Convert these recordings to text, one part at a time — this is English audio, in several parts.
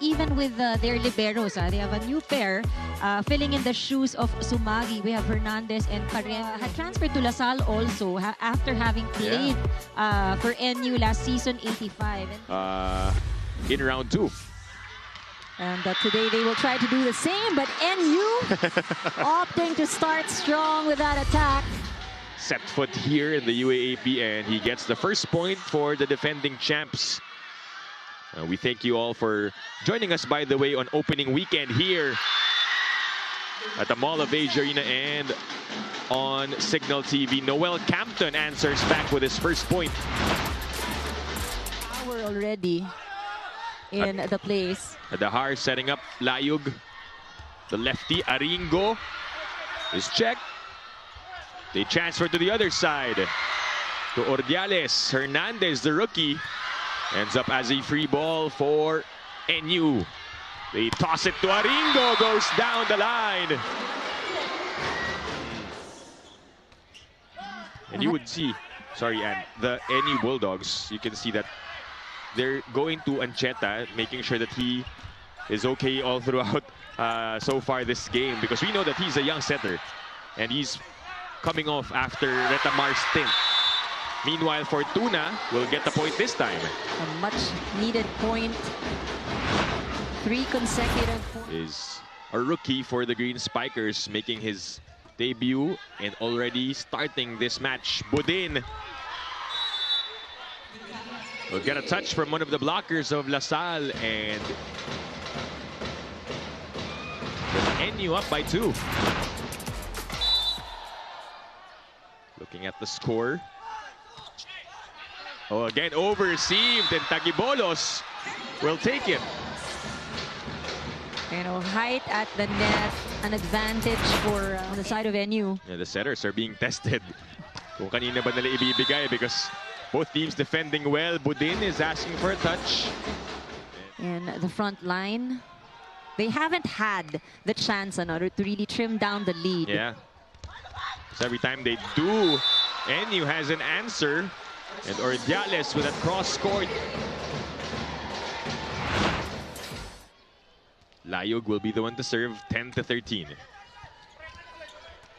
even with their liberos, they have a new pair filling in the shoes of Sumagi. We have Hernandez and Karen. Had transferred to LaSalle also after having played for NU last season, 85. In round 2. And today they will try to do the same, but NU opting to start strong with that attack. Set foot here in the UAAP, and he gets the first point for the defending champs. We thank you all for joining us, by the way, on opening weekend here at the Mall of Asia Arena and on Signal TV. Noel Campton answers back with his first point. Power already in the place. Adahar setting up Layug. The lefty, Aringo, is checked. They transfer to the other side to Ordiales. Hernandez, the rookie, ends up as a free ball for NU. They toss it to Aringo, goes down the line. And you would see, sorry, Ann, the NU Bulldogs, you can see that they're going to Ancheta, making sure that he is okay all throughout so far this game, because we know that he's a young setter and he's coming off after Retamar's stint. Meanwhile, Fortuna will get the point this time. A much needed point. 3 consecutive points. Is a rookie for the Green Spikers, making his debut and already starting this match. Budin will get a touch from one of the blockers of LaSalle, and NU up by 2. Looking at the score. Oh, again over-received, and Tagibolos will take it. You know, height at the net, an advantage for on the side of NU. Yeah, the setters are being tested. Kung kanina ba nila ibibigay, because both teams defending well. Budin is asking for a touch. In the front line, they haven't had the chance to really trim down the lead. Yeah. So every time they do, NU has an answer. And Ordiales with a cross court. Layug will be the one to serve, 10-13.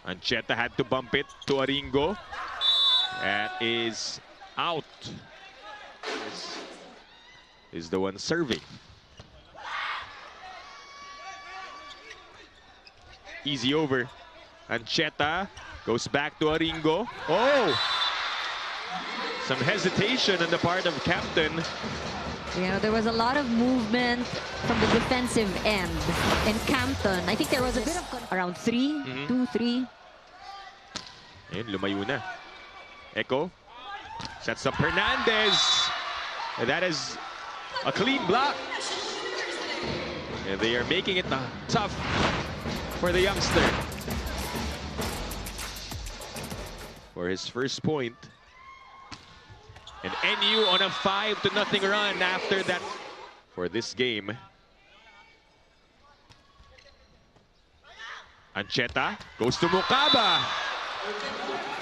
Ancheta had to bump it to Aringo. That is out. This is the one serving. Easy over. Ancheta goes back to Aringo. Oh! Some hesitation on the part of Captain. You know, there was a lot of movement from the defensive end in Campton. I think there was a bit of around 3, 2, 3. And lumayo na. Echo sets up Hernandez. And that is a clean block. And they are making it tough for the youngster. For his first point. And NU on a 5-0 run after that for this game. Ancheta goes to Mukaba.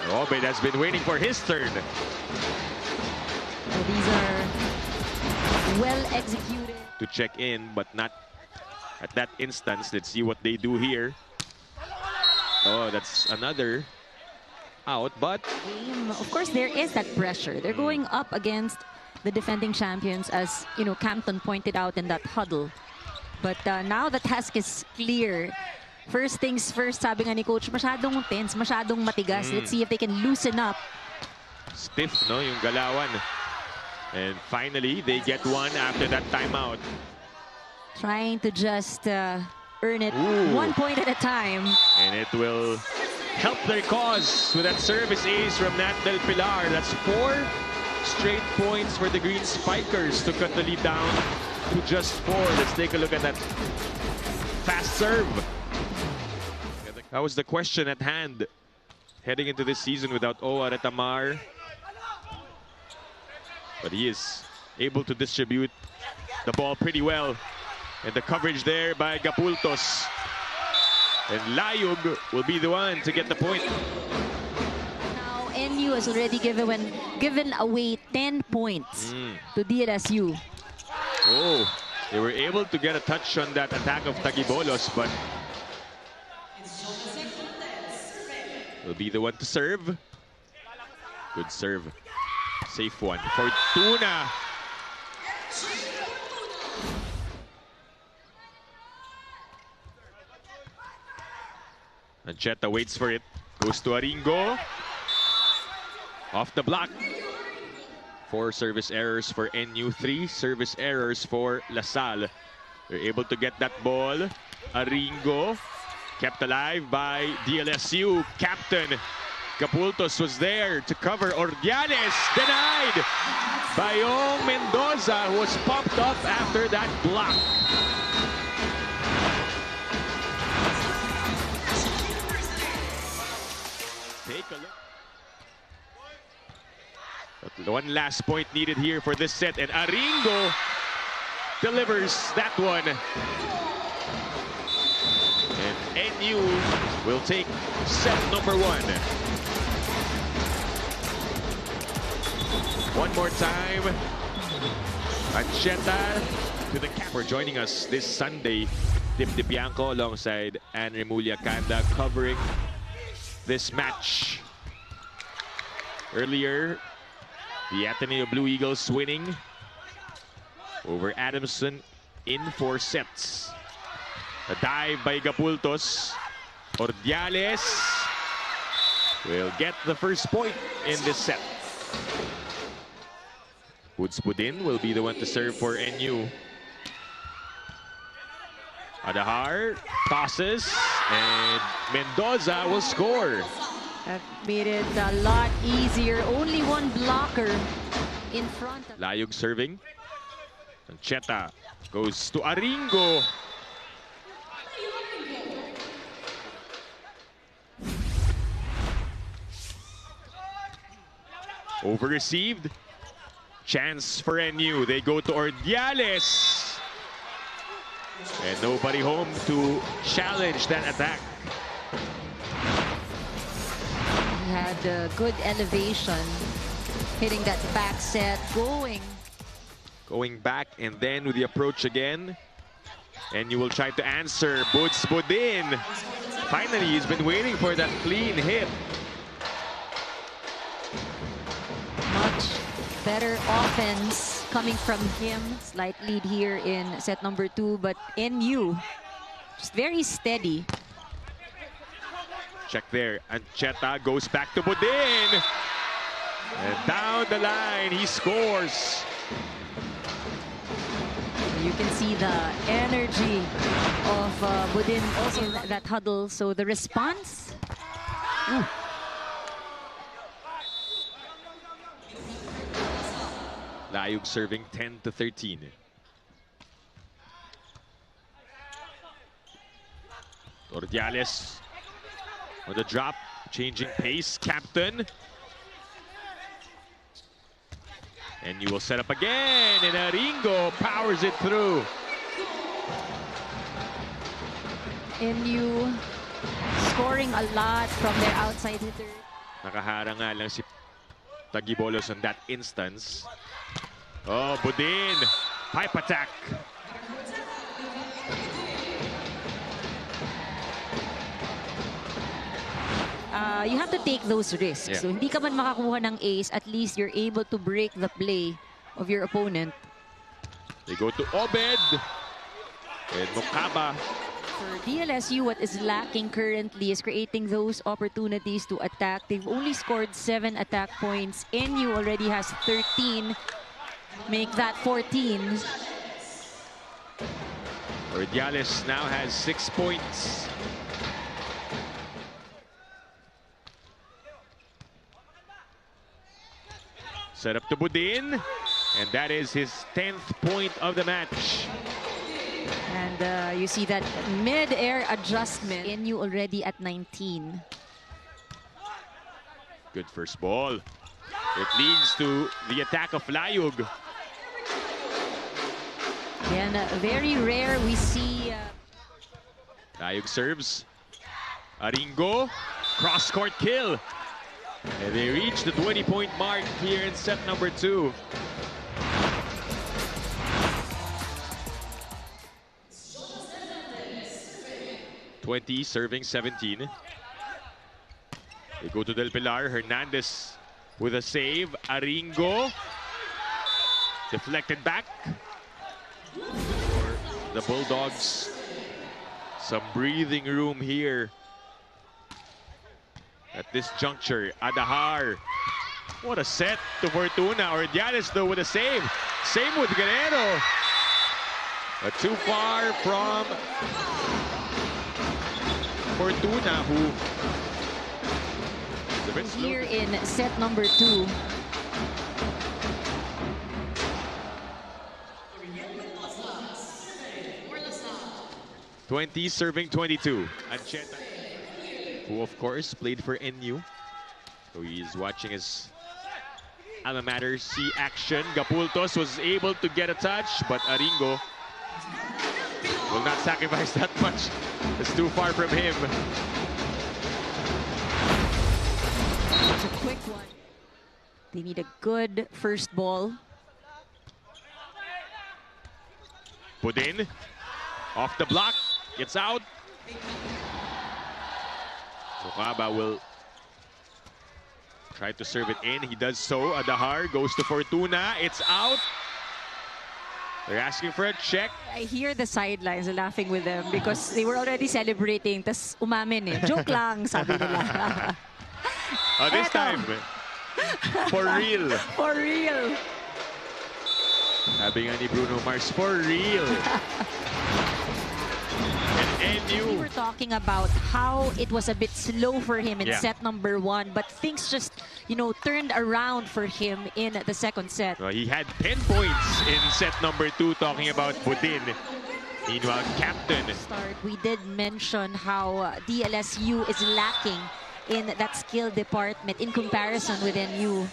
Robin has been waiting for his turn. So these are well executed. To check in, but not at that instance. Let's see what they do here. Oh, that's another out, but of course there is that pressure. They're going up against the defending champions, as you know, Campton pointed out in that huddle. But now the task is clear. First things first, sabi nga ni coach, masyadong tense, masyadong matigas. Let's see if they can loosen up. Stiff, no, yung galawan. And finally, they get one after that timeout. Trying to just earn it 1 point at a time. And it will help their cause with that service ace from Nat Del Pilar. That's 4 straight points for the Green Spikers to cut the lead down to just 4. Let's take a look at that fast serve. That was the question at hand heading into this season without Owa Retamar. But he is able to distribute the ball pretty well. And the coverage there by Gapultos. And Layug will be the one to get the point. Now NU has already given away 10 points to DLSU. Oh, They were able to get a touch on that attack of Tagibolos, but will be the one to serve. Good serve. Safe one. Fortuna. Ancheta waits for it. Goes to Aringo. Off the block. 4 service errors for NU, 3 service errors for LaSalle. They're able to get that ball. Aringo. Kept alive by DLSU. Captain Capultos was there to cover. Ordiales denied by Yong Mendoza, who was popped up after that block. Take a look. But one last point needed here for this set, and Aringo delivers that one. And NU will take set number 1. One more time. Ancheta to the cap. For joining us this Sunday, Tim DiBianco alongside Anne Remulla Canda covering this match. Earlier, the Ateneo Blue Eagles winning over Adamson in 4 sets. A dive by Gapultos. Ordiales will get the first point in this set. Budin will be the one to serve for NU. Adahar tosses, and Mendoza will score. That made it a lot easier. Only one blocker in front of... Layug serving. Ancheta goes to Aringo. Over received. Chance for NU. They go to Ordiales. And nobody home to challenge that attack. He had a good elevation, hitting that back set, going back, and then with the approach again. And you will try to answer. Budin. Finally, he's been waiting for that clean hit. Much better offense coming from him. Slight lead here in set number 2, but NU just very steady. Check there. Ancheta goes back to Budin. And down the line, he scores. You can see the energy of Budin also in that huddle. So the response. Ooh. Layug serving 10-13. Ordiales on the drop, changing pace, captain. And you will set up again, and Aringo powers it through. NU scoring a lot from their outside hitter. Nakaharang nga lang si Tagibolos on that instance. Oh, Budin, pipe attack. You have to take those risks. Yeah. So hindi ka man makakuha ng ace, at least you're able to break the play of your opponent. They go to Obed and Mokaba. For DLSU, what is lacking currently is creating those opportunities to attack. They've only scored 7 attack points. NU already has 13. Make that 14. Ordiales now has 6 points. Set up to Budin, and that is his 10th point of the match. And you see that mid-air adjustment. NU already at 19. Good first ball. It leads to the attack of Layug. Again, very rare we see... Layug serves. Aringo, cross-court kill. And they reach the 20-point mark here in set number 2. 20 serving 17. They go to Del Pilar. Hernandez with a save. Aringo. Deflected back. For the Bulldogs. Some breathing room here. At this juncture, Adahar. What a set to Fortuna. Ordiales though with a save. Same with Guerrero. But too far from Fortuna, who is a bit slow. Here in set number 2. (20 serving 22). Ancheta, who of course played for NU. So he's watching his alma mater see action. Gapultos was able to get a touch, but Aringo will not sacrifice that much. It's too far from him. It's a quick one. They need a good first ball. Budin off the block. It's out. Mukaba will try to serve it in. He does so. Adahar goes to Fortuna. It's out. They're asking for a check. I hear the sidelines laughing with them because they were already celebrating. Tas umamin eh. Joke lang, sabi nila. This time, for real. For real. Sabi nga ni Bruno Mars, for real. And NU. We were talking about how it was a bit slow for him in set number 1, but things just, you know, turned around for him in the second set. Well, he had 10 points in set number 2, talking about Budin. Meanwhile, captain. We did mention how DLSU is lacking in that skill department in comparison with NU.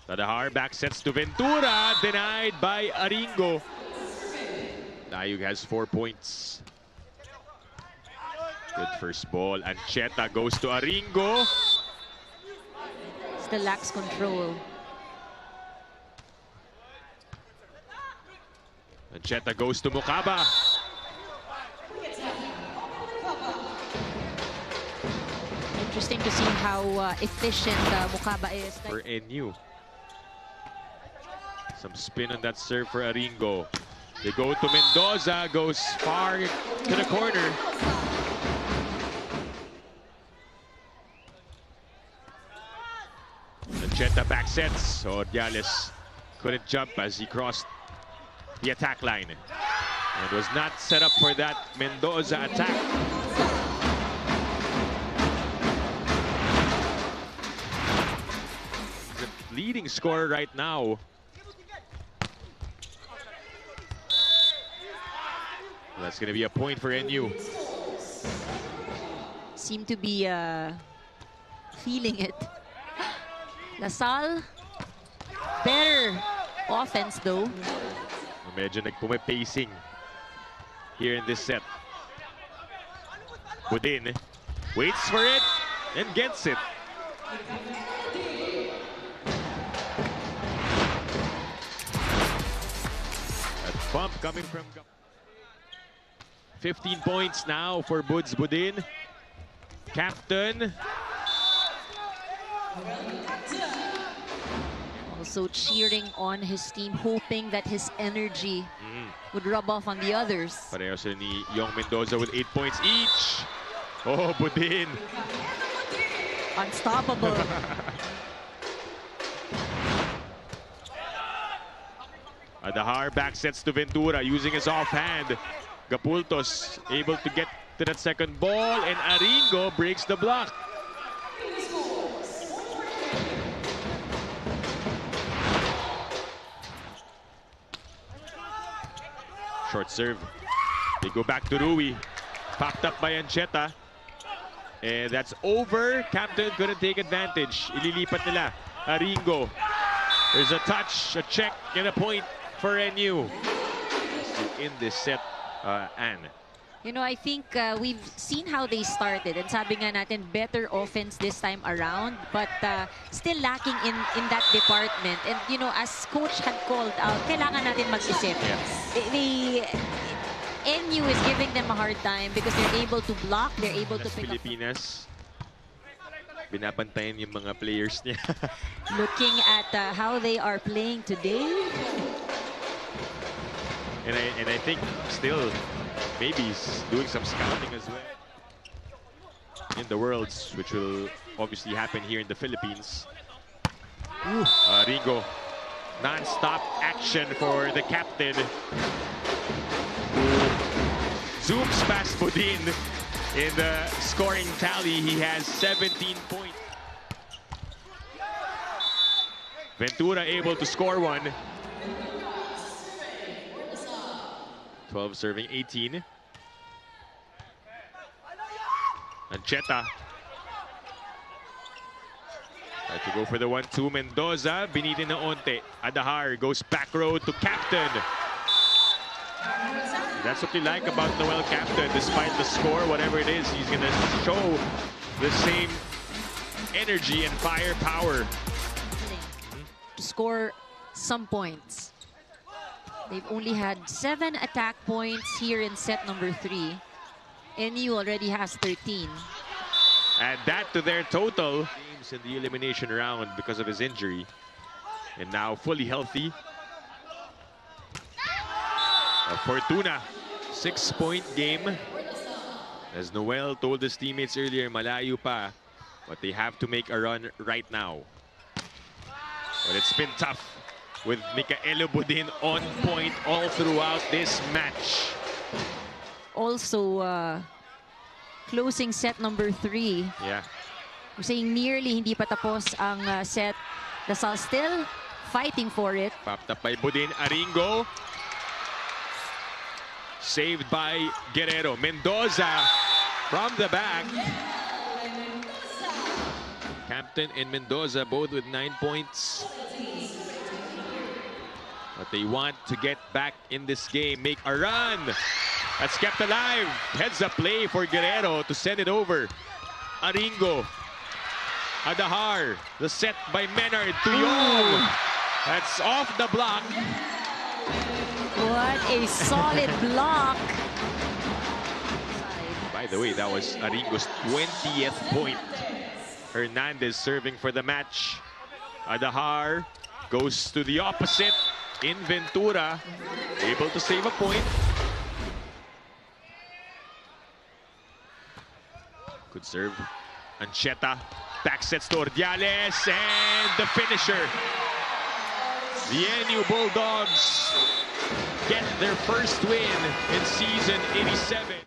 Adahar back sets to Ventura, denied by Aringo. Dayug has 4 points. Good first ball. Ancheta goes to Aringo. Still lacks control. Ancheta goes to Mukaba. Interesting to see how efficient Mukaba is. For NU. Some spin on that serve for Aringo. They go to Mendoza, goes far to the corner. Ancheta back sets. Ordiales couldn't jump as he crossed the attack line. And was not set up for that Mendoza attack. The leading scorer right now. That's going to be a point for NU. Seem to be feeling it. Lasal, better offense though. Medyo nagpumipacing here in this set. Budin waits for it and gets it. That bump coming from 15 points now for Buds Budin. Captain. Also cheering on his team, hoping that his energy would rub off on the others. Pareho sila ni Young Mendoza with 8 points each. Oh, Budin. Unstoppable. Adahar back sets to Ventura using his offhand. Gapultos able to get to that second ball, and Aringo breaks the block. Short serve. They go back to Rui. Popped up by Ancheta. And that's over. Captain couldn't take advantage. Ililipat nila. Aringo. There's a touch, a check, and a point for NU. In this set, Anne. You know, I think we've seen how they started, and sabi nga natin, better offense this time around, but still lacking in that department. And you know, as coach had called out, kailangan natin mag-isip. The NU is giving them a hard time because they're able to block, they're able to pick Pilipinas, binabantayan yung mga players niya. Looking at how they are playing today. And I think still maybe he's doing some scouting as well in the Worlds, which will obviously happen here in the Philippines. Ringo, non-stop action for the captain, who zooms past Budin in the scoring tally. He has 17 points. Ventura able to score one. 12 serving 18. Ancheta. Try to go for the 1-2. Mendoza, binitin na onte. Adahar goes back row to captain. That's what we like about Noel Captain. Despite the score, whatever it is, he's gonna show the same energy and firepower. To score some points. They've only had 7 attack points here in set number 3. NU already has 13. Add that to their total. Games in the elimination round because of his injury. And now fully healthy. Fortuna, 6-point game. As Noel told his teammates earlier, malayo pa. But they have to make a run right now. But it's been tough with Micaelo Budin on point all throughout this match. Also, closing set number 3. Yeah. We're saying nearly hindi pa tapos ang set. Lasal still fighting for it. Popped up by Budin. Aringo. Saved by Guerrero. Mendoza from the back. Captain and Mendoza both with 9 points. But they want to get back in this game, make a run. That's kept alive. Heads up play for Guerrero to send it over. Aringo. Adahar. The set by Menard to Yong. That's off the block. What a solid block. By the way, that was Aringo's 20th point. Hernandez serving for the match. Adahar goes to the opposite. In Ventura, able to save a point. Good serve. Ancheta. Back sets to Ordiales. And the finisher. The NU Bulldogs get their first win in season 87.